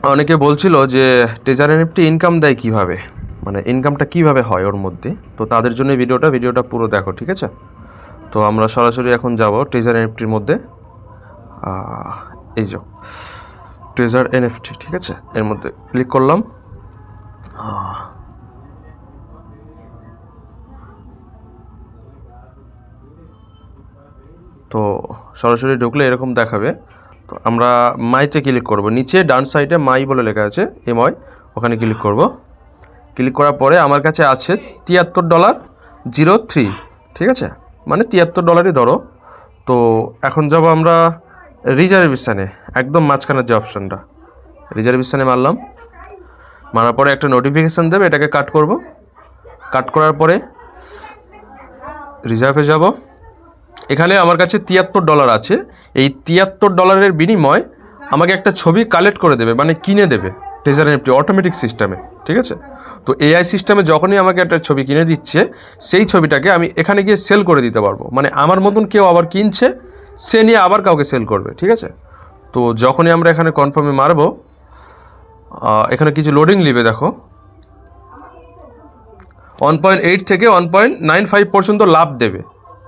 অনেকে বলছিল যে ট্রেজার এনএফটি ইনকাম দেয় কিভাবে, মানে ইনকামটা কিভাবে হয় ওর মধ্যে। তো তাদের জন্য ভিডিওটা পুরো দেখো, ঠিক আছে? তো আমরা সরাসরি এখন যাব ট্রেজার এনএফটির মধ্যে। এই যে ট্রেজার এনএফটি, ঠিক আছে, এর মধ্যে ক্লিক করলাম। তো সরাসরি ঢুকলে এরকম দেখাবে। তো আমরা মাইতে ক্লিক করব, নিচে ডান সাইডে মাই বলে লেখা আছে, এমআই, ওখানে ক্লিক করব। ক্লিক করার পরে আমার কাছে আছে $73.03, ঠিক আছে, মানে $73 ধরো। তো এখন যাব আমরা রিজার্ভেশনে, একদম মাঝখানের যে অপশানটা, রিজার্ভেশনে মারলাম। মারার পরে একটা নোটিফিকেশান দেবে, এটাকে কাট করব। কাট করার পরে রিজার্ভে যাব। এখানে আমার কাছে $73 আছে। এই $73 বিনিময় আমাকে একটা ছবি কালেক্ট করে দেবে, মানে কিনে দেবে ট্রেজার এনএফটি অটোমেটিক সিস্টেমে, ঠিক আছে? তো এআই সিস্টেমে যখনই আমাকে একটা ছবি কিনে দিচ্ছে, সেই ছবিটাকে আমি এখানে গিয়ে সেল করে দিতে পারবো। মানে আমার মতন কেউ আবার কিনছে, সে নিয়ে আবার কাউকে সেল করবে, ঠিক আছে? তো যখনই আমরা এখানে কনফার্মে মারবো, এখানে কিছু লোডিং নেবে, দেখো 1.8 থেকে 1.95 পর্যন্ত লাভ দেবে।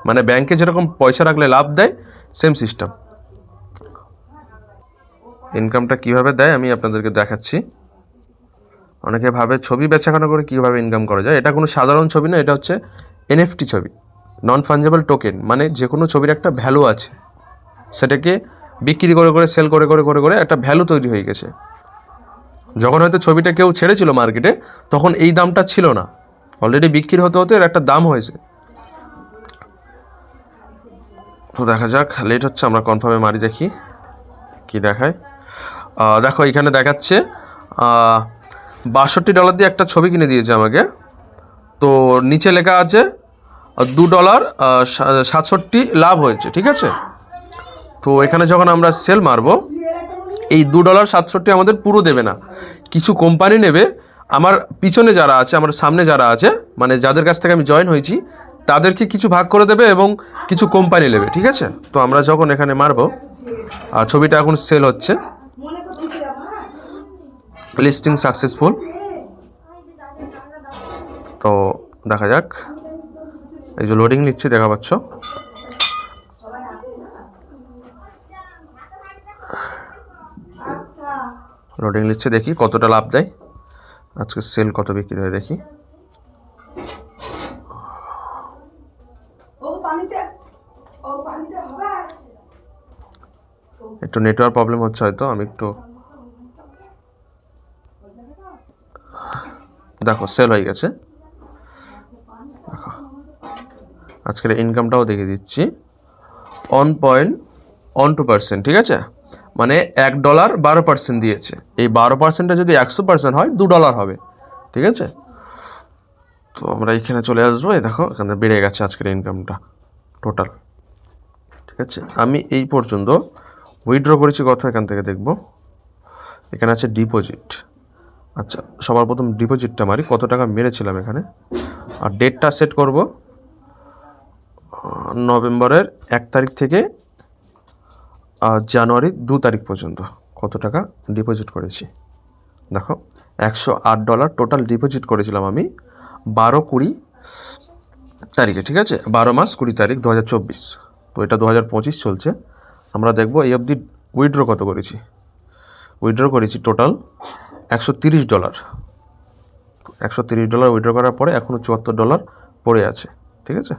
মানে ব্যাংকে যেরকম পয়সা রাখলে লাভ দেয়, সেম সিস্টেম। ইনকামটা কীভাবে দেয় আমি আপনাদেরকে দেখাচ্ছি। অনেকে ভাবে ছবি বেচাকেনা করে কীভাবে ইনকাম করা যায়। এটা কোনো সাধারণ ছবি না, এটা হচ্ছে এনএফটি ছবি, নন ফাঞ্জেবল টোকেন। মানে যে কোনো ছবির একটা ভ্যালু আছে, সেটাকে বিক্রি করে করে সেল করে করে করে করে একটা ভ্যালু তৈরি হয়ে গেছে। যখন হয়তো ছবিটা কেউ ছেড়েছিল মার্কেটে, তখন এই দামটা ছিল না, অলরেডি বিক্রি হতে হতে এর একটা দাম হয়েছে। তো দেখা যাক, লেট হচ্ছে, আমরা কনফার্মে মারি, দেখি কি দেখায়। দেখো এখানে দেখাচ্ছে $62 দিয়ে একটা ছবি কিনে দিয়েছে আমাকে। তো নিচে লেখা আছে $2.67 লাভ হয়েছে, ঠিক আছে? তো এখানে যখন আমরা সেল মারবো, এই $2.67 আমাদের পুরো দেবে না, কিছু কোম্পানি নেবে। আমার পিছনে যারা আছে, আমার সামনে যারা আছে, মানে যাদের কাছ থেকে আমি জয়েন হয়েছি, তাদেরকে কিছু ভাগ করে দেবে এবং কিছু কোম্পানি নেবে, ঠিক আছে? তো আমরা যখন এখানে মারবো, ছবিটা এখন সেল হচ্ছে, লিস্টিং সাকসেসফুল। তো দেখা যাক, এই যে লোডিং নিচ্ছে, দেখা পাচ্ছ। লোডিং নিচ্ছে, দেখি কতটা লাভ দেয়, আজকে সেল কত বিক্রি হয় দেখি। একটু নেটওয়ার্ক প্রবলেম হচ্ছে হয়তো, আমি একটু, দেখো সেল হয়ে গেছে। দেখো আজকের ইনকামটাও দেখিয়ে দিচ্ছি, 1.12%, ঠিক আছে? মানে $1 12% দিয়েছে। এই 12%টা যদি 100% হয় $2 হবে, ঠিক আছে? তো আমরা এখানে চলে আসবো, এই দেখো এখানে বেড়ে গেছে আজকের ইনকামটা টোটাল, ঠিক আছে? আমি এই পর্যন্ত উইথড্র করেছি কত, এখান থেকে দেখব। এখানে আছে ডিপোজিট। আচ্ছা, সবার প্রথম ডিপোজিটটা মারি, কত টাকা মেরেছিলাম এখানে। আর ডেটটা সেট করব নভেম্বরের 1 তারিখ থেকে জানুয়ারির 2 তারিখ পর্যন্ত কত টাকা ডিপোজিট করেছি। দেখো $108 টোটাল ডিপোজিট করেছিলাম আমি 12-20 তারিখে, ঠিক আছে? 12 মাস 20 তারিখ 2024। তো এটা 2025 চলছে। আমরা দেখব এই অবধি উইথড্র কত করেছি। উইথড্র করেছি টোটাল $130। $130 উইথড্র করার পরে এখনও $74 পড়ে আছে, ঠিক আছে?